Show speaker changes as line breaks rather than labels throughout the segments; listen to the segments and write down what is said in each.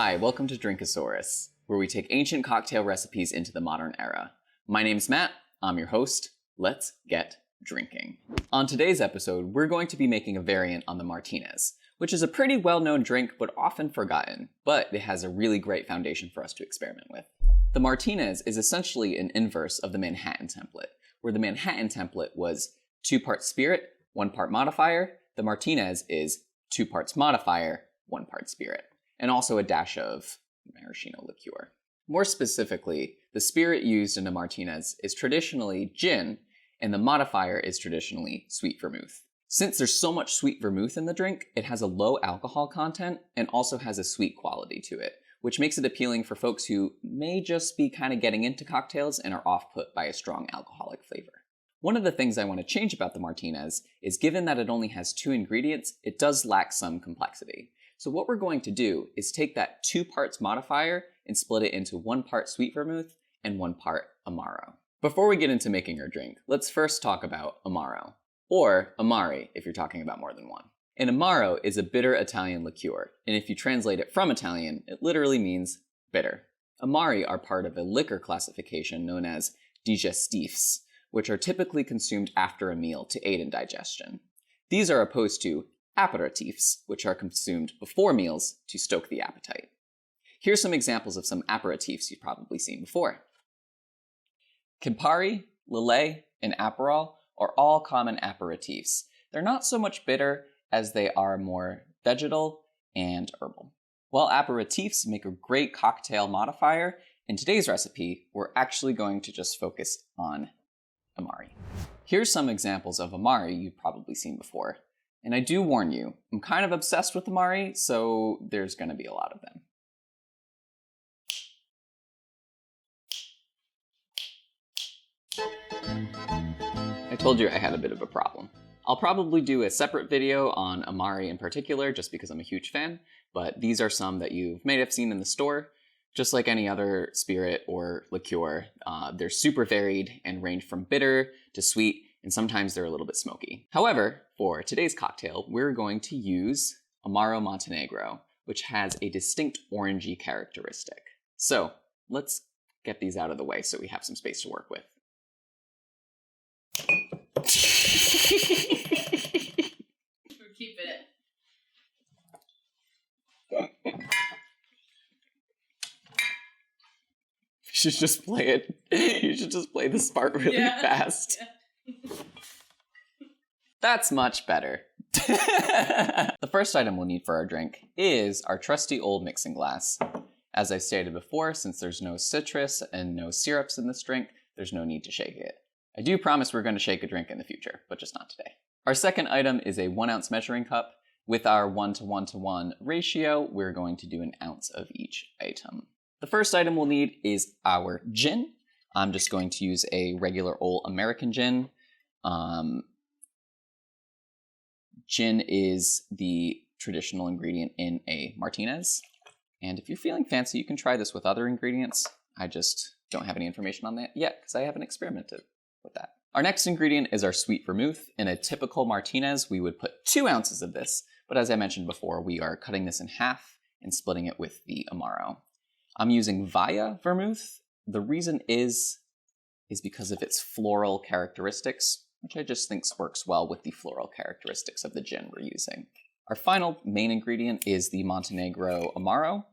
Hi, welcome to Drinkosaurus, where we take ancient cocktail recipes into the modern era. My name's Matt, I'm your host. Let's get drinking. On today's episode, we're going to be making a variant on the Martinez, which is a pretty well-known drink but often forgotten, but it has a really great foundation for us to experiment with. The Martinez is essentially an inverse of the Manhattan template, where the Manhattan template was 2 parts spirit, 1 part modifier. The Martinez is 2 parts modifier, 1 part spirit, and also a dash of maraschino liqueur. More specifically, the spirit used in a Martinez is traditionally gin, and the modifier is traditionally sweet vermouth. Since there's so much sweet vermouth in the drink, it has a low alcohol content and also has a sweet quality to it, which makes it appealing for folks who may just be kind of getting into cocktails and are off-put by a strong alcoholic flavor. One of the things I want to change about the Martinez is, given that it only has 2 ingredients, it does lack some complexity. So what we're going to do is take that 2 parts modifier and split it into 1 part sweet vermouth and 1 part Amaro. Before we get into making our drink, let's first talk about Amaro, or amari if you're talking about more than one. An Amaro is a bitter Italian liqueur, and if you translate it from Italian, it literally means bitter. Amari are part of a liquor classification known as digestifs, which are typically consumed after a meal to aid in digestion. These are opposed to aperitifs, which are consumed before meals to stoke the appetite. Here's some examples of some aperitifs you've probably seen before. Campari, Lillet, and Aperol are all common aperitifs. They're not so much bitter as they are more vegetal and herbal. While aperitifs make a great cocktail modifier, in today's recipe, we're actually going to just focus on amari. Here's some examples of amari you've probably seen before. And I do warn you, I'm kind of obsessed with amari, so there's going to be a lot of them. I told you I had a bit of a problem. I'll probably do a separate video on amari in particular, just because I'm a huge fan, but these are some that you may have seen in the store. Just like any other spirit or liqueur, they're super varied and range from bitter to sweet, and sometimes they're a little bit smoky. However, for today's cocktail, we're going to use Amaro Montinegro, which has a distinct orangey characteristic. So let's get these out of the way so we have some space to work with.
We're keeping it.
You should just play it. You should just play this part really fast. Yeah. That's much better. The first item we'll need for our drink is our trusty old mixing glass. As I stated before, since there's no citrus and no syrups in this drink, there's no need to shake it. I do promise we're going to shake a drink in the future, but just not today. Our second item is a 1 ounce measuring cup. With our 1:1:1 ratio, we're going to do 1 ounce of each item. The first item we'll need is our gin. I'm just going to use a regular old American gin. Gin is the traditional ingredient in a Martinez. And if you're feeling fancy, you can try this with other ingredients. I just don't have any information on that yet because I haven't experimented with that. Our next ingredient is our sweet vermouth. In a typical Martinez, we would put 2 ounces of this, but as I mentioned before, we are cutting this in half and splitting it with the Amaro. I'm using Via vermouth. The reason is because of its floral characteristics, which I just think works well with the floral characteristics of the gin we're using. Our final main ingredient is the Montenegro Amaro.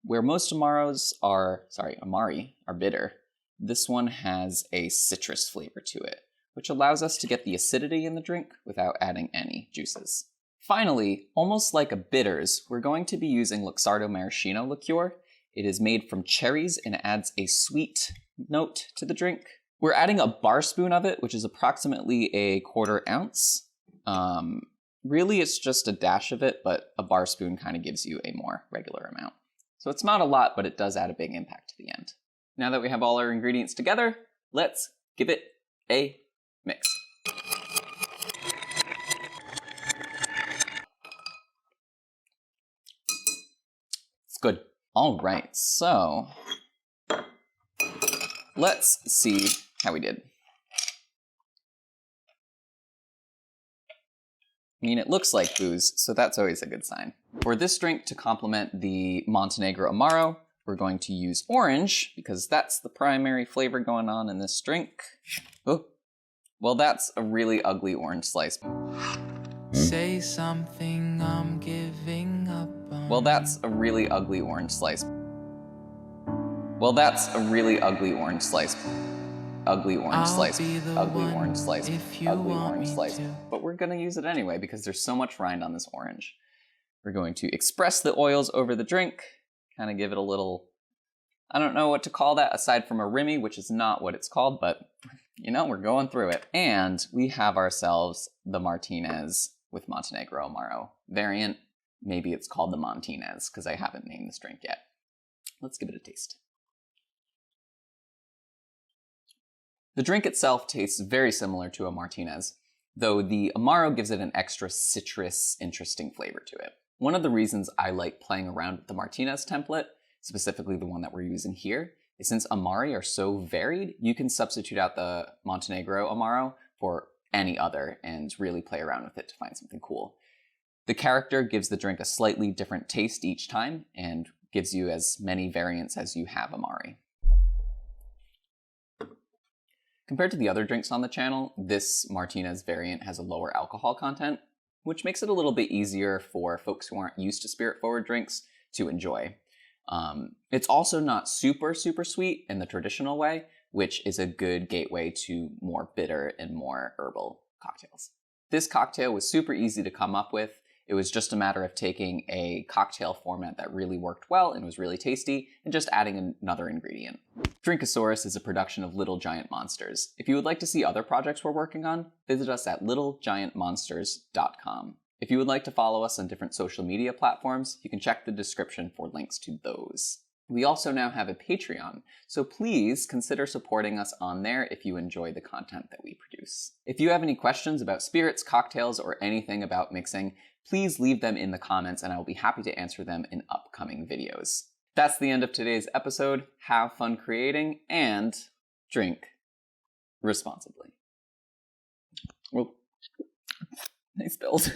Where most amari are bitter, this one has a citrus flavor to it, which allows us to get the acidity in the drink without adding any juices. Finally, almost like a bitters, we're going to be using Luxardo maraschino liqueur. It is made from cherries and adds a sweet note to the drink. We're adding a Barspoon of it, which is approximately a 1/4 ounce. Really, it's just a dash of it, but a Barspoon kind of gives you a more regular amount. So it's not a lot, but it does add a big impact to the end. Now that we have all our ingredients together, let's give it a mix. It's good. All right, so let's see how we did. I mean, it looks like booze, so that's always a good sign. For this drink, to complement the Montenegro Amaro, we're going to use orange, because that's the primary flavor going on in this drink. Oh, well, that's a really ugly orange slice.
Say something, I'm giving up on.
Well, that's a really ugly orange slice. Well, that's a really ugly orange slice. Ugly orange slice, ugly orange slice, ugly orange slice. But we're gonna use it anyway because there's so much rind on this orange. We're going to express the oils over the drink, kind of give it a little, I don't know what to call that aside from a rimmy, which is not what it's called, but you know, we're going through it. And we have ourselves the Martinez with Montenegro Amaro variant. Maybe it's called the Montinez because I haven't named this drink yet. Let's give it a taste. The drink itself tastes very similar to a Martinez, though the Amaro gives it an extra citrus, interesting flavor to it. One of the reasons I like playing around with the Martinez template, specifically the one that we're using here, is since amari are so varied, you can substitute out the Montenegro Amaro for any other and really play around with it to find something cool. The character gives the drink a slightly different taste each time and gives you as many variants as you have amari. Compared to the other drinks on the channel, this Martinez variant has a lower alcohol content, which makes it a little bit easier for folks who aren't used to spirit-forward drinks to enjoy. It's also not super sweet in the traditional way, which is a good gateway to more bitter and more herbal cocktails. This cocktail was super easy to come up with. It was just a matter of taking a cocktail format that really worked well and was really tasty and just adding another ingredient. Drinkosaurus is a production of Little Giant Monsters. If you would like to see other projects we're working on, visit us at littlegiantmonsters.com. If you would like to follow us on different social media platforms, you can check the description for links to those. We also now have a Patreon, so please consider supporting us on there if you enjoy the content that we produce. If you have any questions about spirits, cocktails, or anything about mixing, please leave them in the comments and I will be happy to answer them in upcoming videos. That's the end of today's episode. Have fun creating and drink responsibly. Well, nice build.